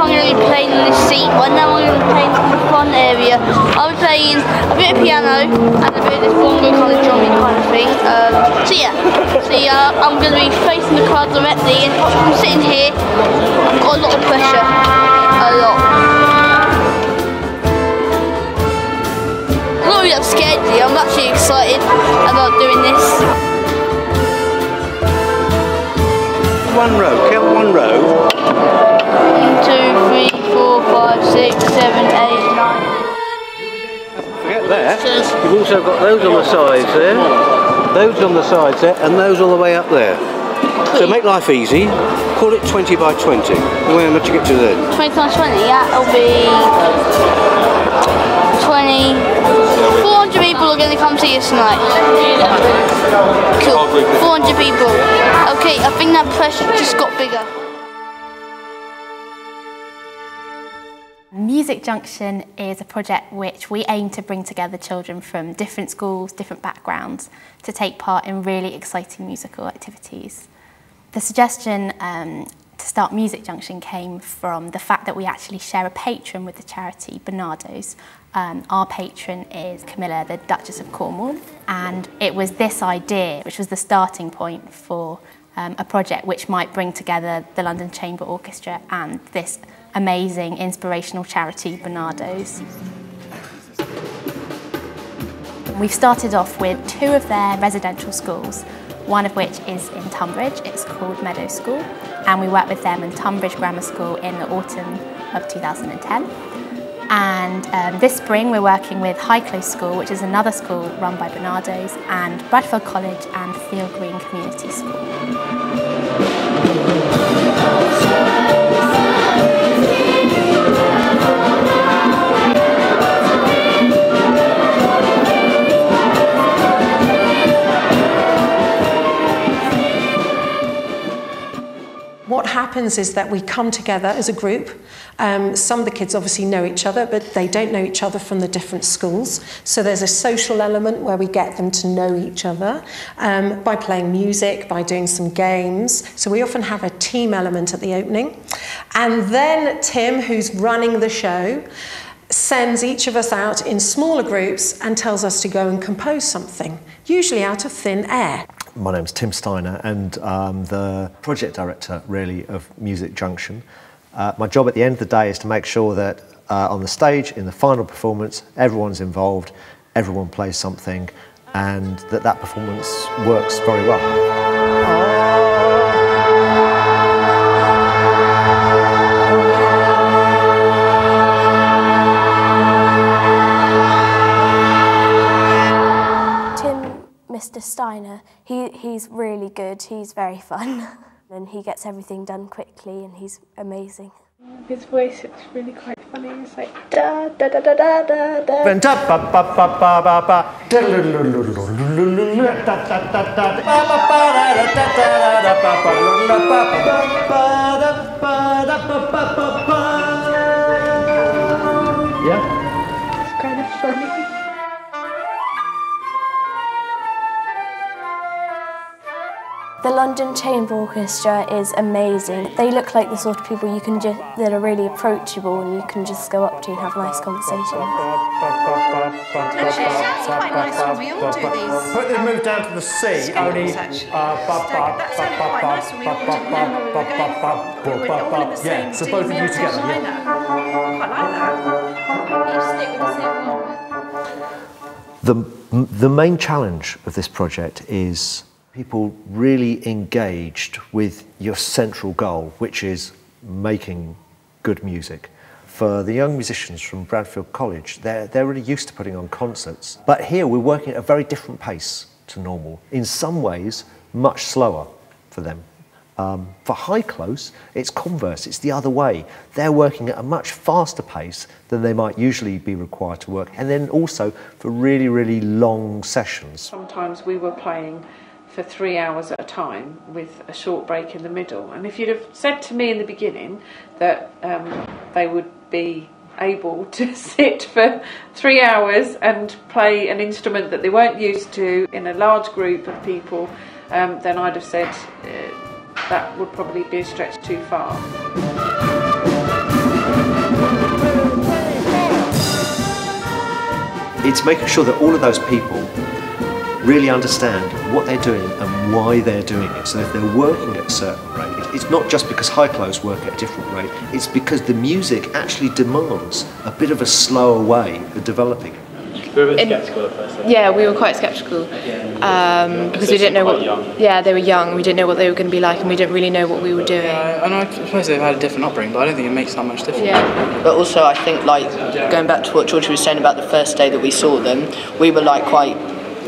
I'm going to be playing on this seat, but now I'm going to be playing in the front area. I'll be playing a bit of piano and a bit of this bongo kind of drumming kind of thing. I'm going to be facing the crowd directly, and I'm sitting here, I've got a lot of pressure. A lot. I'm not really scared, I'm actually excited about doing this. One row, count one row. 1, 2, 3, 4, 5, 6, 7, 8, 9. Forget that. You've also got those on the sides there, those on the sides there, and those all the way up there. So make life easy. Call it 20 by 20. How much you get to then? 20 times 20, yeah, it'll be 20. 400 people are going to come see us tonight. Cool. 400 people. Okay, I think that pressure just got bigger. Music Junction is a project which we aim to bring together children from different schools, different backgrounds, to take part in really exciting musical activities. The suggestion to start Music Junction came from the fact that we actually share a patron with the charity, Barnardo's. Our patron is Camilla, the Duchess of Cornwall, and it was this idea which was the starting point for a project which might bring together the London Chamber Orchestra and this amazing inspirational charity, Barnardo's. We've started off with 2 of their residential schools, one of which is in Tunbridge. It's called Meadow School, and we work with them in Tunbridge Grammar School in the autumn of 2010. And this spring we're working with Highclose School, which is another school run by Barnardo's, and Bradfield College and Theale Green Community School. What happens is that we come together as a group. Some of the kids obviously know each other, but they don't know each other from the different schools. So there's a social element where we get them to know each other by playing music, by doing some games. So we often have a team element at the opening. And then Tim, who's running the show, sends each of us out in smaller groups and tells us to go and compose something, usually out of thin air. My name's Tim Steiner, and I'm the project director, really, of Music Junction. My job at the end of the day is to make sure that on the stage, in the final performance, everyone's involved, everyone plays something, and that performance works very well. Mr. Steiner, he's really good, he's very fun and he gets everything done quickly and he's amazing. His voice is really quite funny, it's like da da da da da da da. Yeah? It's kind of funny. The London Chamber Orchestra is amazing. They look like the sort of people you can that are really approachable and you can just go up to and have a nice conversation with. Actually, it sounds quite nice when we all do these. Put the move down to the C, only. That sounded quite nice when we all did that. Yeah, so both of you together. I quite like that. You stick with the same one. The main challenge of this project is people really engaged with your central goal, which is making good music. For the young musicians from Bradfield College, they're really used to putting on concerts. But here we're working at a very different pace to normal. In some ways, much slower for them. For Highclose, it's converse, it's the other way. They're working at a much faster pace than they might usually be required to work. And then also for really, really long sessions. Sometimes we were playing for 3 hours at a time with a short break in the middle. And if you'd have said to me in the beginning that they would be able to sit for 3 hours and play an instrument that they weren't used to in a large group of people, then I'd have said that would probably be a stretch too far. it's making sure that all of those people really understand what they're doing and why they're doing it. So if they're working at a certain rate, it's not just because Highclose work at a different rate, it's because the music actually demands a bit of a slower way of developing. We were a bit sceptical at first. Yeah, we were quite sceptical because we didn't know what. Yeah, they were young. We didn't know what they were going to be like, and we didn't really know what we were doing. And I suppose they've had a different upbringing, but I don't think it makes that much difference. Yeah. But also, I think, like, going back to what Georgia was saying about the first day that we saw them, we were like quite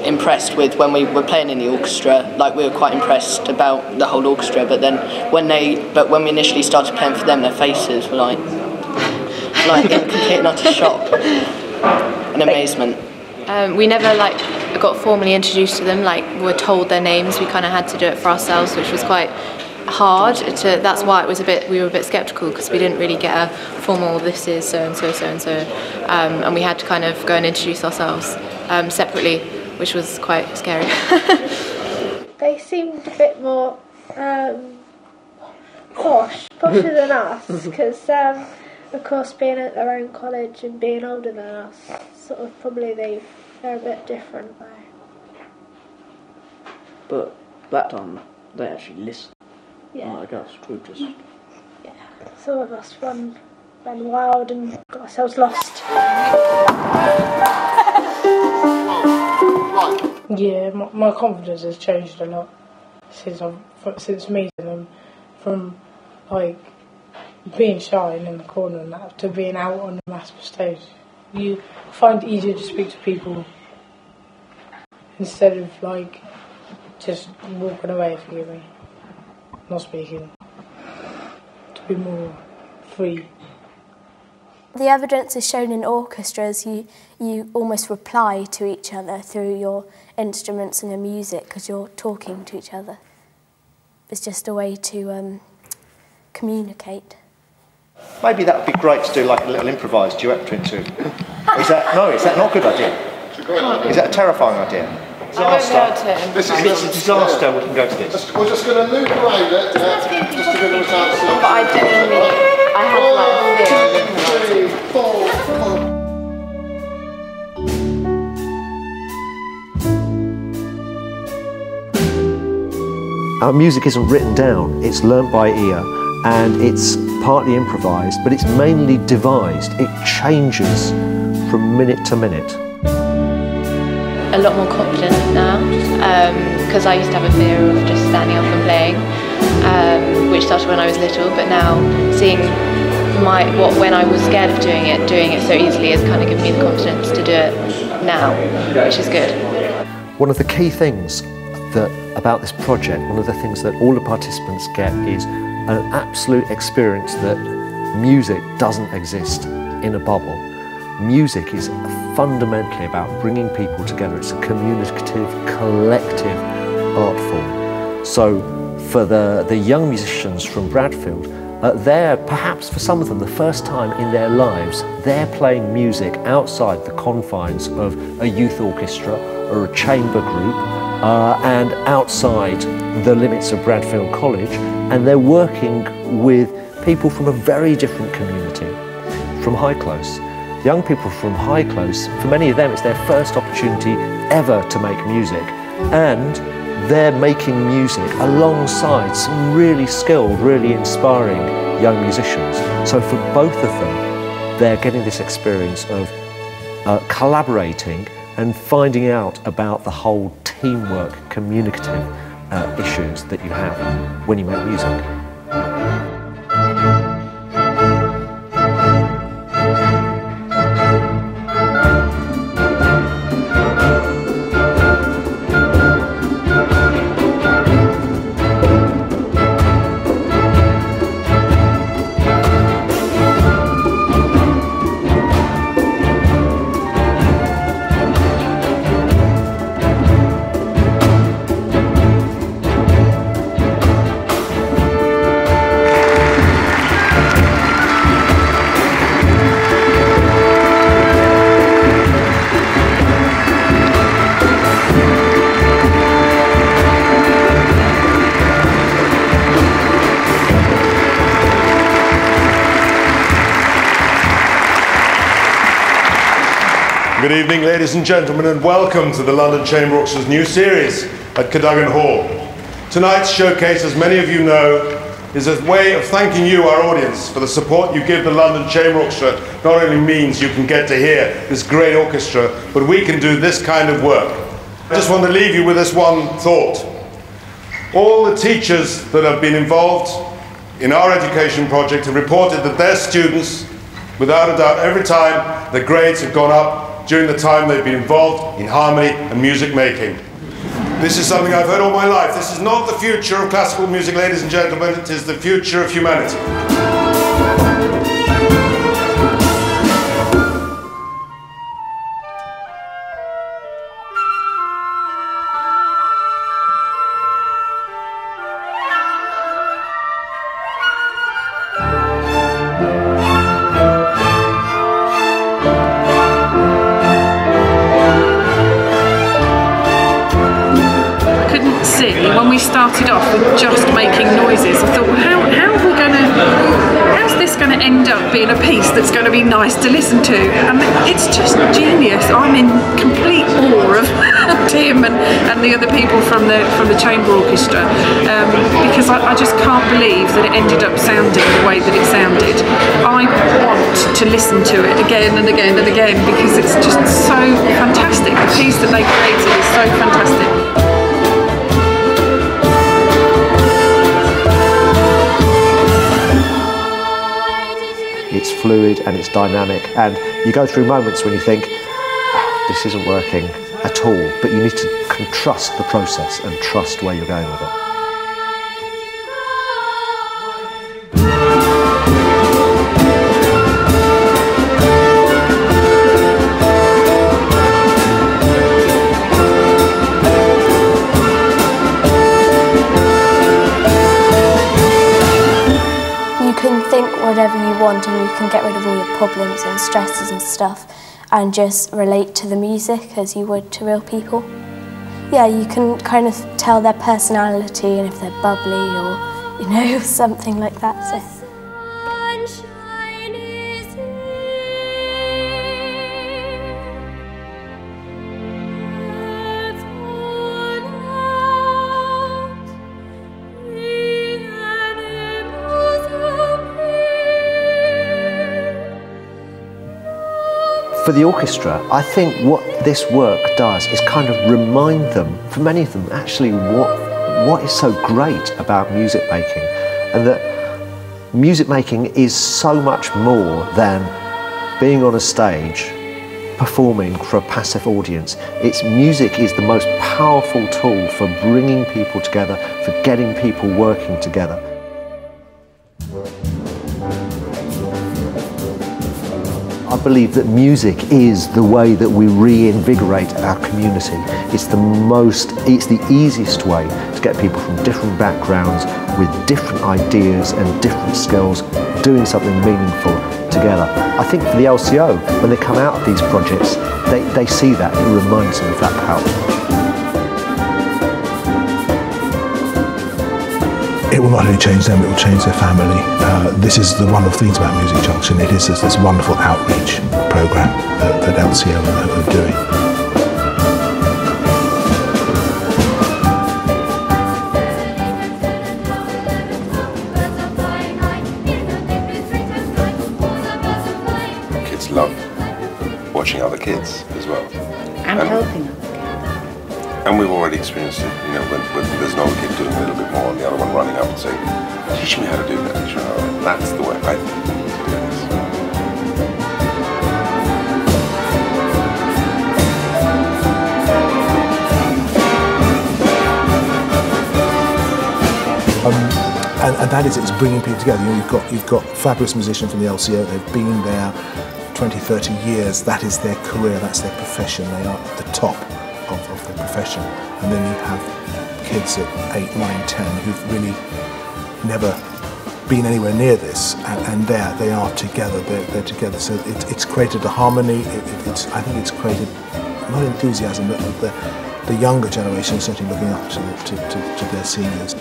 impressed with when we were playing in the orchestra. Like, we were quite impressed about the whole orchestra. But then when we initially started playing for them, their faces were like in complete and utter shock. An amazement. We never got formally introduced to them. Like, we were told their names. We kind of had to do it for ourselves, which was quite hard. That's why we were a bit sceptical, because we didn't really get a formal "this is so and so, so and so," and we had to kind of go and introduce ourselves separately, which was quite scary. They seemed a bit more posher than us, because. Of course, being at their own college and being older than us, sort of probably they're a bit different though. But that time they actually listened. Yeah. Like us, we just. Yeah. Some of us ran wild and got ourselves lost. Yeah, my confidence has changed a lot since meeting them, from like being shy and in the corner and that to being out on the massive stage. You find it easier to speak to people instead of like just walking away, if you get me, not speaking, to be more free. The evidence is shown in orchestras. You almost reply to each other through your instruments and your music, because you're talking to each other. It's just a way to communicate. Maybe that would be great to do like a little improvised duet between two. Is that not a good idea? Is that a terrifying idea? Disaster. This is a disaster. We can go to this. We're just going to loop around it. Just to give them a chance. But I had like a fear of 1, 2, 3, 4. Our music isn't written down, it's learnt by ear, and it's partly improvised, but it's mainly devised. It changes from minute to minute. A lot more confident now, because I used to have a fear of just standing up and playing, which started when I was little, but now seeing when I was scared of doing it so easily has kind of given me the confidence to do it now, which is good. One of the key things about this project, one of the things that all the participants get is an absolute experience that music doesn't exist in a bubble. Music is fundamentally about bringing people together. It's a communicative, collective art form. So for the young musicians from Bradfield, they're perhaps for some of them the first time in their lives they're playing music outside the confines of a youth orchestra or a chamber group, and outside the limits of Bradfield College, and they're working with people from a very different community, from Highclose. Young people from Highclose, for many of them it's their first opportunity ever to make music, and they're making music alongside some really skilled, really inspiring young musicians. So for both of them, they're getting this experience of collaborating and finding out about the whole teamwork, communicative issues that you have when you make music. Good evening, ladies and gentlemen, and welcome to the London Chamber Orchestra's new series at Cadogan Hall. Tonight's showcase, as many of you know, is a way of thanking you, our audience, for the support you give the London Chamber Orchestra. Not only means you can get to hear this great orchestra, but we can do this kind of work. I just want to leave you with this one thought. All the teachers that have been involved in our education project have reported that their students, without a doubt, every time the grades have gone up during the time they've been involved in harmony and music making. This is something I've heard all my life. This is not the future of classical music, ladies and gentlemen. It is the future of humanity. When we started off with just making noises, I thought, well, how's this going to end up being a piece that's going to be nice to listen to? And it's just genius. I'm in complete awe of Tim and the other people from the chamber orchestra, because I just can't believe that it ended up sounding the way that it sounded. I want to listen to it again and again and again because it's just so fantastic. The piece that they created is so fantastic. It's fluid and it's dynamic, and you go through moments when you think, oh, this isn't working at all, but you need to trust the process and trust where you're going with it. Whatever you want, and you can get rid of all your problems and stresses and stuff and just relate to the music as you would to real people. Yeah, you can kind of tell their personality and if they're bubbly or, you know, something like that. So. For the orchestra, I think what this work does is kind of remind them, for many of them, actually what is so great about music making, and that music making is so much more than being on a stage, performing for a passive audience. Music is the most powerful tool for bringing people together, for getting people working together. I believe that music is the way that we reinvigorate our community. It's the easiest way to get people from different backgrounds with different ideas and different skills doing something meaningful together. I think for the LCO, when they come out of these projects, they see that. It reminds them of that power. It will not only change them, it will change their family. This is the wonderful things about Music Junction. It is this wonderful outreach programme that LCO are doing. Kids love watching other kids as well. And helping them. And we've already experienced it, you know, when there's another kid doing a little bit more and the other one running up and saying, teach me how to do that, teach me how to do that. That's the way I think we need to do this. And that is, it's bringing people together. You know, you've got fabulous musicians from the LCO. They've been there 20, 30 years. That is their career, that's their profession. They are at the top of their profession. And then you have kids at 8, 9, 10 who've really never been anywhere near this, and there they are together. They're together. So it's created a harmony. I think it's created not enthusiasm, but the younger generation is certainly looking up to their seniors.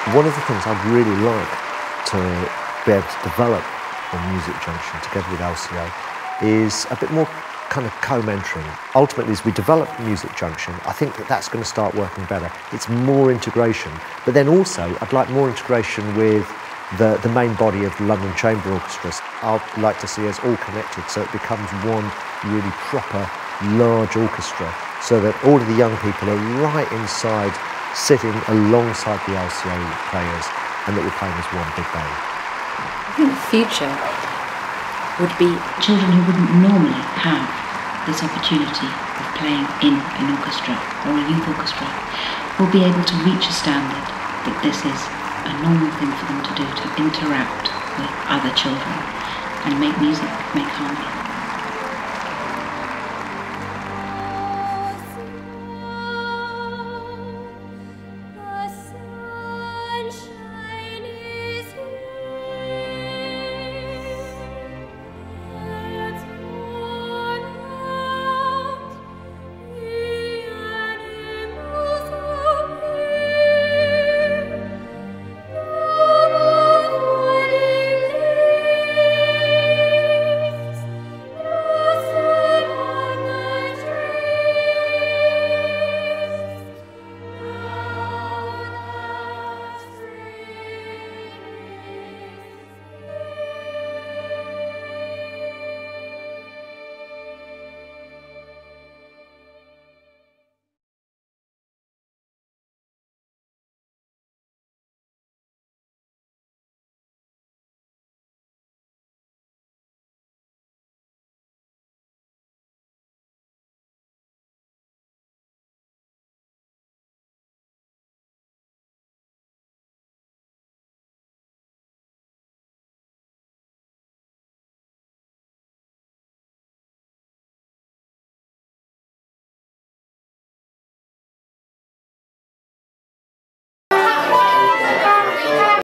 One of the things I'd really like to be able to develop on Music Junction together with LCO is a bit more kind of co-mentoring. Ultimately, as we develop Music Junction, I think that that's going to start working better. It's more integration, but then also I'd like more integration with the main body of the London Chamber Orchestras. I'd like to see us all connected so it becomes one really proper, large orchestra, so that all of the young people are right inside, sitting alongside the LCO players, and that we're playing as one big band. I think the future would be children who wouldn't normally have this opportunity of playing in an orchestra or a youth orchestra will be able to reach a standard that this is a normal thing for them to do, to interact with other children and make music, make harmony.